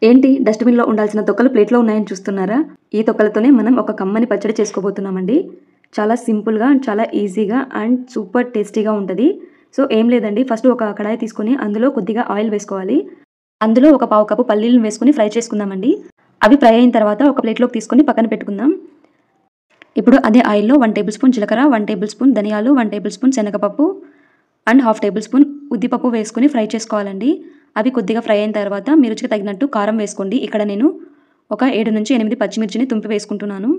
ఏంటి డస్ట్‌బిన్‌లో ఉండాల్సిన తొక్కలు ప్లేట్‌లో ఉన్నాయని చూస్తున్నారా? ఈ తొక్కలతోనే మనం ఒక కమ్మని పచ్చడి చేసుకోబోతున్నామండి. చాలా సింపుల్‌గా అండ్ చాలా ఈజీగా అండ్ సూపర్ టేస్టీగా ఉంటది. సో, ఏం లేదండి, ఫస్ట్ ఒక కడాయి తీసుకొని అందులో కొద్దిగా ఆయిల్ వేసుకోవాలి. అందులో ఒక పావు కప్పు పల్లీలను వేసుకొని ఫ్రై చేసుకుందామండి. అవి ఫ్రై అయిన తర్వాత ఒక ప్లేట్‌లోకి తీసుకొని పక్కన పెట్టుకుందాం. ఇప్పుడు అదే ఆయిల్‌లో 1 టేబుల్ స్పూన్ జీలకర్ర, 1 టేబుల్ స్పూన్ ధనియాలు, 1 టేబుల్ స్పూన్ శనగపప్పు అండ్ హాఫ్ టేబుల్ స్పూన్ ఉద్దిపప్పు వేసుకొని ఫ్రై చేసుకోవాలండి. అవి కొద్దిగా ఫ్రై అయిన తర్వాత మీ రుచికి తగినట్టు కారం వేసుకోండి. ఇక్కడ నేను ఒక 7-8 పచ్చిమిర్చిని తుంపి వేసుకుంటున్నాను.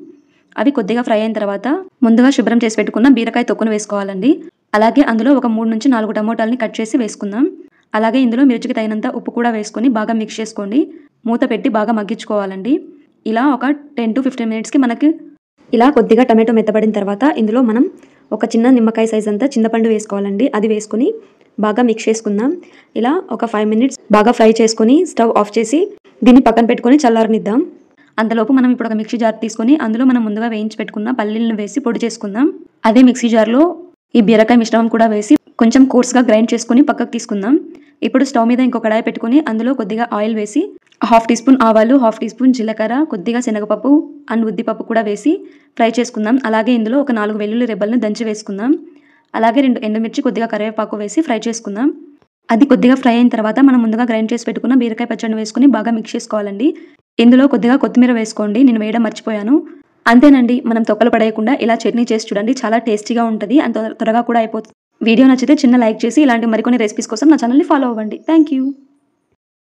అవి కొద్దిగా ఫ్రై అయిన తర్వాత ముందుగా శుభ్రం చేసి పెట్టుకున్న బీరకాయ తొక్కును వేసుకోవాలండి. అలాగే అందులో ఒక 3-4 టమోటాలని కట్ చేసి వేసుకుందాం. అలాగే ఇందులో మీ రుచికి తగినంత ఉప్పు కూడా వేసుకొని బాగా మిక్స్ చేసుకోండి. మూత పెట్టి బాగా మగ్గించుకోవాలండి. ఇలా ఒక 10-15 మినిట్స్‌కి మనకి ఇలా కొద్దిగా టమాటో మెత్తబడిన తర్వాత ఇందులో మనం ఒక చిన్న నిమ్మకాయ సైజ్ అంతా చింతపండు వేసుకోవాలండి. అది వేసుకొని బాగా మిక్స్ చేసుకుందాం. ఇలా ఒక 5 మినిట్స్ బాగా ఫ్రై చేసుకొని స్టవ్ ఆఫ్ చేసి దీన్ని పక్కన పెట్టుకొని చల్లారనిద్దాం. అంతలోపు మనం ఇప్పుడు ఒక మిక్సీ జార్ తీసుకొని అందులో మనం ముందుగా వేయించి పెట్టుకున్న పల్లీలను వేసి పొడి చేసుకుందాం. అదే మిక్సీ జార్‌లో ఈ బీరకాయ మిశ్రమం కూడా వేసి కొంచెం కోర్స్‌గా గ్రైండ్ చేసుకొని పక్కకు తీసుకుందాం. ఇప్పుడు స్టవ్ మీద ఇంకో కడాయి పెట్టుకొని అందులో కొద్దిగా ఆయిల్ వేసి హాఫ్ టీ స్పూన్ ఆవాలు, హాఫ్ టీ స్పూన్ జీలకర్ర, కొద్దిగా శనగపప్పు అండ్ ఉద్దిపప్పు కూడా వేసి ఫ్రై చేసుకుందాం. అలాగే ఇందులో ఒక 4 వెల్లుల్లి రెబ్బలను దంచి వేసుకుందాం. అలాగే 2 ఎండుమిర్చి, కొద్దిగా కరివేపాకు వేసి ఫ్రై చేసుకుందాం. అది కొద్దిగా ఫ్రై అయిన తర్వాత మనం ముందుగా గ్రైండ్ చేసి పెట్టుకున్న బీరకాయ పచ్చడిని వేసుకొని బాగా మిక్స్ చేసుకోవాలండి. ఇందులో కొద్దిగా కొత్తిమీర వేసుకోండి. నేను వేయడం మర్చిపోయాను. అంతేనండి, మనం తొక్కలు పడేయకుండా ఇలా చట్నీ చేసి చూడండి. చాలా టేస్టీగా ఉంటది అండ్ త్వరగా కూడా అయిపోతుంది. వీడియో నచ్చితే చిన్న లైక్ చేసి ఇలాంటి మరికొన్ని రెసిపీస్ కోసం నా ఛానల్‌ని ఫాలో అవ్వండి. Thank you.